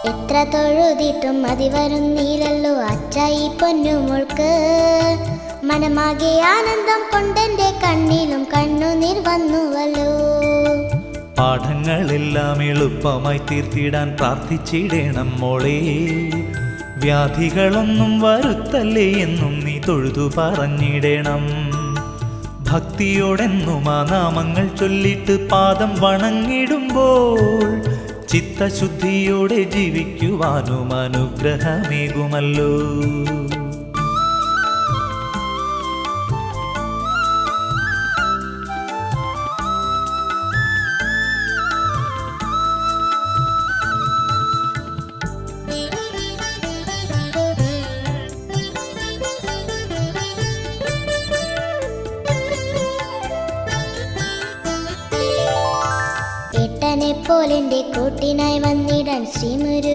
എത്ര തൊഴുതിട്ടും മതി വരുന്നില്ലല്ലോ അച്ചായി പൊന്നുമോൾക്ക്. മനമാകെ ആനന്ദം കൊണ്ടെന്റെ കണ്ണിലും കണ്ണുനീർ വന്നുവല്ലോ. പാഠങ്ങളെല്ലാം എളുപ്പമായി തീർത്തിടാൻ പ്രാർത്ഥിച്ചിടണം മോളെ. വ്യാധികളൊന്നും വരുത്തല്ലേ എന്നും നീ തൊഴുതു പറഞ്ഞിടണം. ഭക്തിയോടെന്നും ആ നാമങ്ങൾ ചൊല്ലിട്ട് പാദം വണങ്ങിടുമ്പോൾ ചിത്തശുദ്ധിയോടെ ജീവിക്കുവാനും അനുഗ്രഹമേകുമല്ലോ. ഏട്ടനെ പോലെന്റെ കൂട്ടിനായി വന്നിടാൻ ശ്രീമുരു